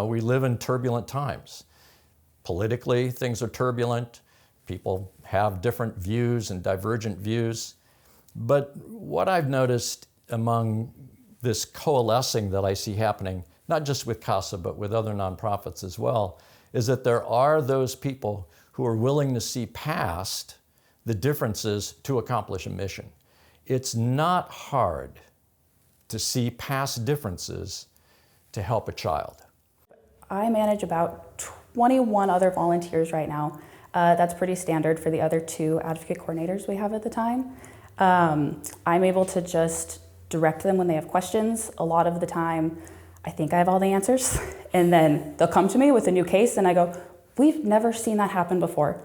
We live in turbulent times. Politically, things are turbulent. People have different views and divergent views. But what I've noticed among this coalescing that I see happening, not just with CASA, but with other nonprofits as well, is that there are those people who are willing to see past the differences to accomplish a mission. It's not hard to see past differences to help a child. I manage about 21 other volunteers right now. That's pretty standard for the other 2 advocate coordinators we have at the time. I'm able to just direct them when they have questions. A lot of the time, I think I have all the answers, and then they'll come to me with a new case, and I go, we've never seen that happen before.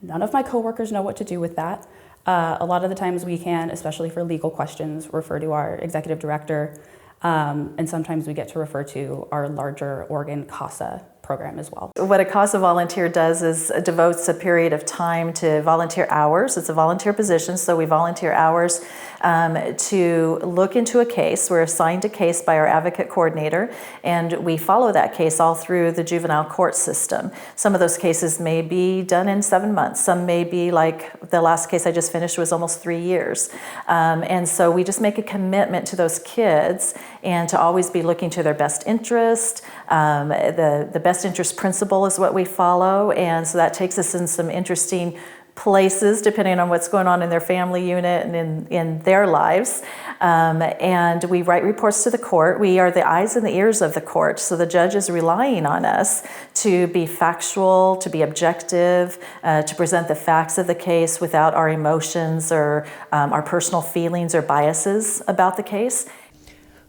None of my coworkers know what to do with that. A lot of the times we can, especially for legal questions, refer to our executive director. And sometimes we get to refer to our larger Oregon CASA program as well. What a CASA volunteer does is devotes a period of time to volunteer hours. It's a volunteer position, so we volunteer hours to look into a case. We're assigned a case by our advocate coordinator, and we follow that case all through the juvenile court system. Some of those cases may be done in 7 months. Some may be, like the last case I just finished was almost 3 years. And so we just make a commitment to those kids and to always be looking to their best interest. The best interest principle is what we follow, and so that takes us in some interesting places depending on what's going on in their family unit and in their lives. And we write reports to the court. We are the eyes and the ears of the court, so the judge is relying on us to be factual, to be objective, to present the facts of the case without our emotions or our personal feelings or biases about the case.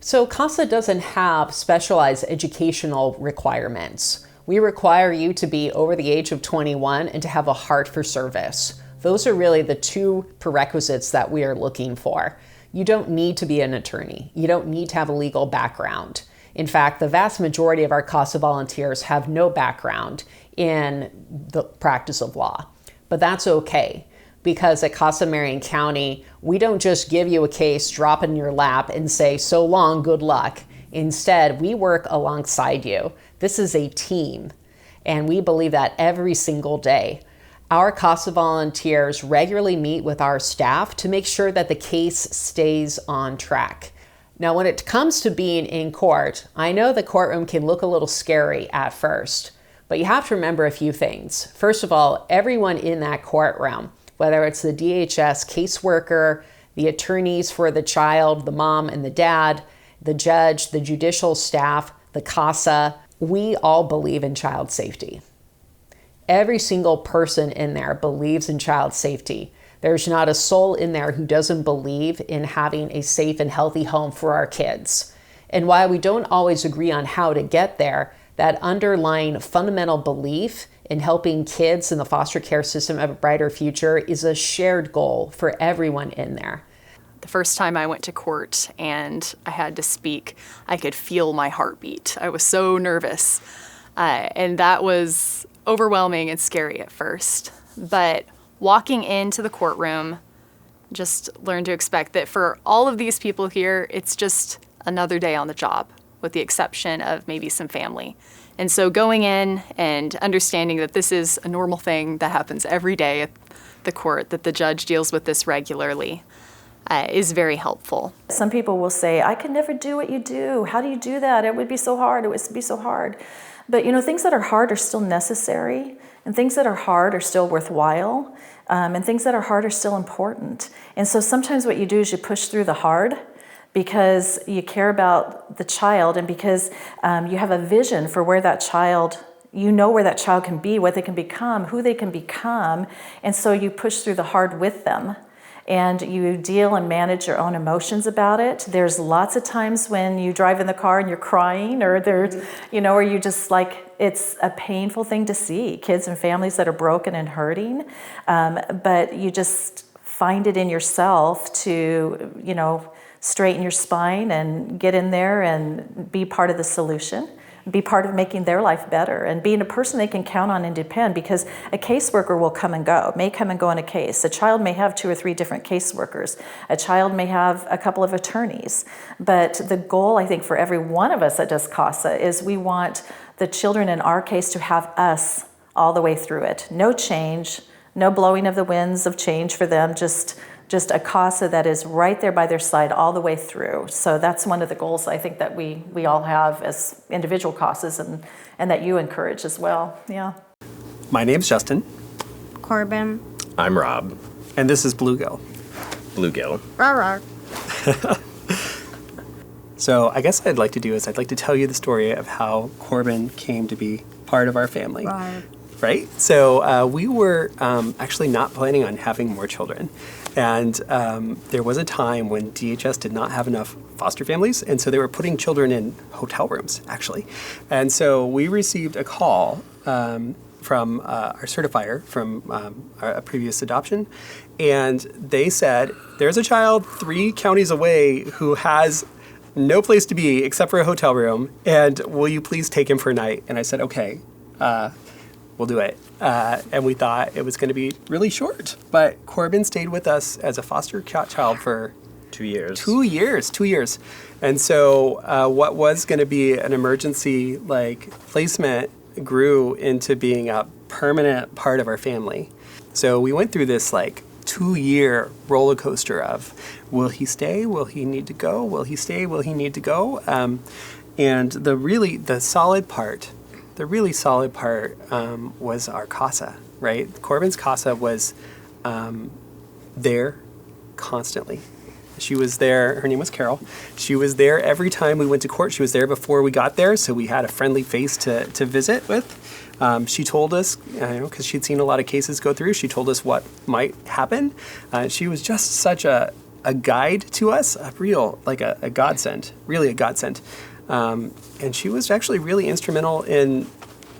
So CASA doesn't have specialized educational requirements. We require you to be over the age of 21 and to have a heart for service. Those are really the 2 prerequisites that we are looking for. You don't need to be an attorney. You don't need to have a legal background. In fact, the vast majority of our CASA volunteers have no background in the practice of law. But that's okay, because at CASA of Marion County, we don't just give you a case, drop it in your lap, and say, so long, good luck. Instead, we work alongside you. This is a team, and we believe that every single day. Our CASA volunteers regularly meet with our staff to make sure that the case stays on track. Now, when it comes to being in court, I know the courtroom can look a little scary at first, but you have to remember a few things. First of all, everyone in that courtroom, whether it's the DHS caseworker, the attorneys for the child, the mom and the dad, the judge, the judicial staff, the CASA, we all believe in child safety. Every single person in there believes in child safety. There's not a soul in there who doesn't believe in having a safe and healthy home for our kids. And while we don't always agree on how to get there, that underlying fundamental belief in helping kids in the foster care system have a brighter future is a shared goal for everyone in there. The first time I went to court and I had to speak, I could feel my heartbeat. I was so nervous. And that was overwhelming and scary at first. But walking into the courtroom, just learned to expect that for all of these people here, it's just another day on the job, with the exception of maybe some family. And so going in and understanding that this is a normal thing that happens every day at the court, that the judge deals with this regularly, is very helpful. Some people will say, I could never do what you do. How do you do that? It would be so hard. It would be so hard. But you know, things that are hard are still necessary, and things that are hard are still worthwhile, and things that are hard are still important. And so sometimes what you do is you push through the hard because you care about the child, and because you have a vision for where that child, you know where that child can be, what they can become, who they can become, and so you push through the hard with them. and you deal and manage your own emotions about it. There's lots of times when you drive in the car and you're crying, or there's, or you just like, it's a painful thing to see, kids and families that are broken and hurting, but you just find it in yourself to, straighten your spine and get in there and be part of the solution, be part of making their life better, and being a person they can count on and depend, because a caseworker will may come and go in a case. A child may have 2 or 3 different caseworkers. A child may have a couple of attorneys. But the goal, I think, for every one of us that does CASA is we want the children in our case to have us all the way through it. No change, no blowing of the winds of change for them, just a CASA that is right there by their side all the way through. So that's one of the goals I think that we all have as individual CASAs, and that you encourage as well. Yeah. My name's Justin. Corbin. I'm Rob. And this is Bluegill. Bluegill. Rawr, rawr. So I guess what I'd like to do is I'd like to tell you the story of how Corbin came to be part of our family. Rawr. Right? So we were actually not planning on having more children. And there was a time when DHS did not have enough foster families, and so they were putting children in hotel rooms, actually. And so we received a call from our certifier from a previous adoption, and they said, there's a child 3 counties away who has no place to be except for a hotel room, and will you please take him for a night? And I said, okay. We'll do it. And we thought it was going to be really short. But Corbin stayed with us as a foster child for 2 years. 2 years, 2 years. And so what was going to be an emergency placement grew into being a permanent part of our family. So we went through this 2-year roller coaster of, will he stay? Will he need to go? Will he stay? Will he need to go? And the really solid part was our CASA, right? Corbin's CASA was there constantly. She was there, her name was Carol. She was there every time we went to court. She was there before we got there, so we had a friendly face to visit with. She told us, because she'd seen a lot of cases go through, she told us what might happen. She was just such a guide to us, a godsend, really a godsend. And she was actually really instrumental in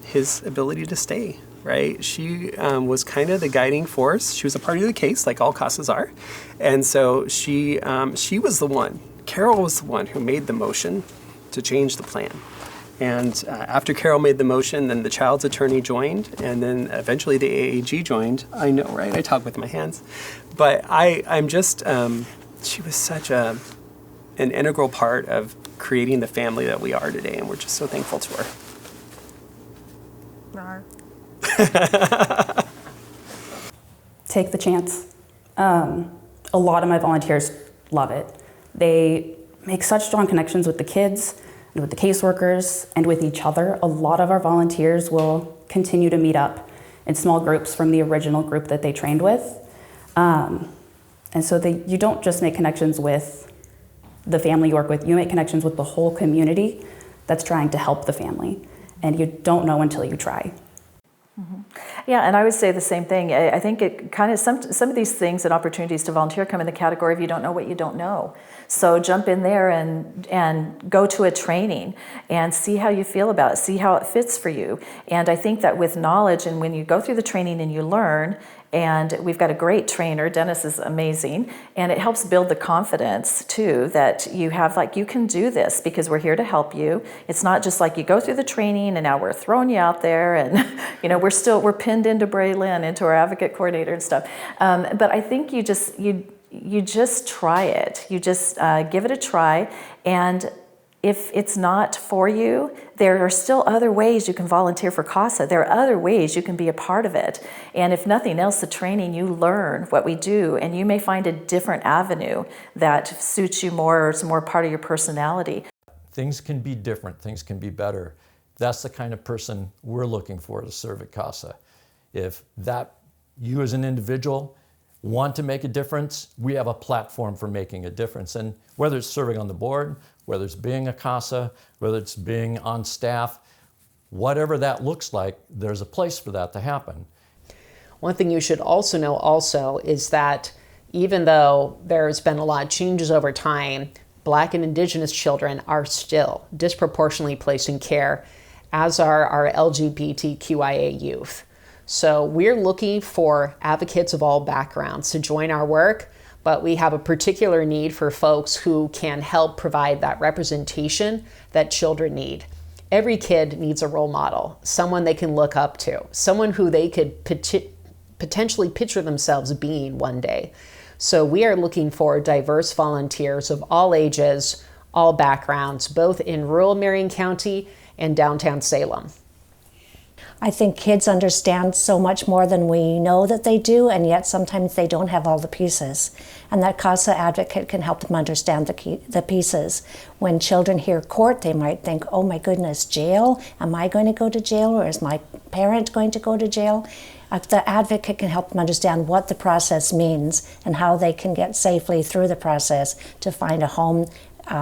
his ability to stay, right? She was kind of the guiding force. She was a party to the case, like all CASAs are. And so she was the one, Carol was the one who made the motion to change the plan. And after Carol made the motion, then the child's attorney joined, and then eventually the AAG joined. I know, right? I talk with my hands. But I'm just, she was such an integral part of creating the family that we are today, and we're just so thankful to her. Rawr. Take the chance. A lot of my volunteers love it. They make such strong connections with the kids and with the caseworkers and with each other. A lot of our volunteers will continue to meet up in small groups from the original group that they trained with. And so you don't just make connections with the family you work with, you make connections with the whole community that's trying to help the family. And you don't know until you try. Mm-hmm. Yeah, and I would say the same thing. I think it kind of, some of these things and opportunities to volunteer come in the category of you don't know what you don't know. So jump in there and go to a training and see how you feel about it, see how it fits for you. And I think that with knowledge, and when you go through the training and you learn, and we've got a great trainer, Dennis is amazing, and it helps build the confidence too that you have, you can do this because we're here to help you. It's not just you go through the training and now we're throwing you out there and we're pinned into Braylon, into our advocate coordinator and stuff. But I think you just try it. You just give it a try, and if it's not for you, there are still other ways you can volunteer for CASA. There are other ways you can be a part of it. And if nothing else, the training, you learn what we do, and you may find a different avenue that suits you more or is more part of your personality. Things can be different, things can be better. That's the kind of person we're looking for to serve at CASA. If you as an individual want to make a difference, we have a platform for making a difference. And whether it's serving on the board, whether it's being a CASA, whether it's being on staff, whatever that looks like, there's a place for that to happen. One thing you should also know is that Even though there's been a lot of changes over time, Black and Indigenous children are still disproportionately placed in care, as are our LGBTQIA youth. So we're looking for advocates of all backgrounds to join our work, but we have a particular need for folks who can help provide that representation that children need. Every kid needs a role model, someone they can look up to, someone who they could potentially picture themselves being one day. So we are looking for diverse volunteers of all ages, all backgrounds, both in rural Marion County and downtown Salem. I think kids understand so much more than we know that they do, and yet sometimes they don't have all the pieces. And that CASA advocate can help them understand the pieces. When children hear court, they might think, oh my goodness, jail? Am I going to go to jail, or is my parent going to go to jail? The advocate can help them understand what the process means and how they can get safely through the process to find a home,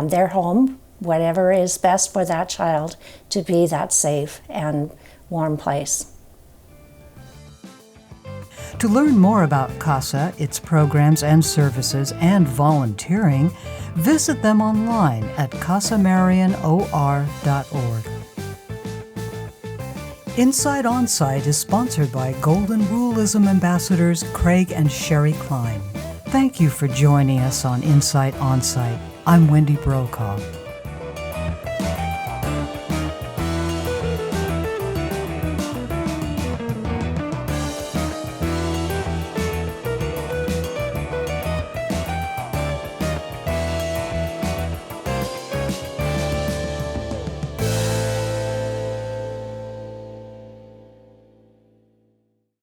their home, whatever is best for that child, to be that safe and warm place. To learn more about CASA, its programs and services, and volunteering, visit them online at casamarionor.org. InSight OnSite is sponsored by Golden Ruleism Ambassadors Craig and Sherry Klein. Thank you for joining us on InSight OnSite. I'm Wendy Brokaw.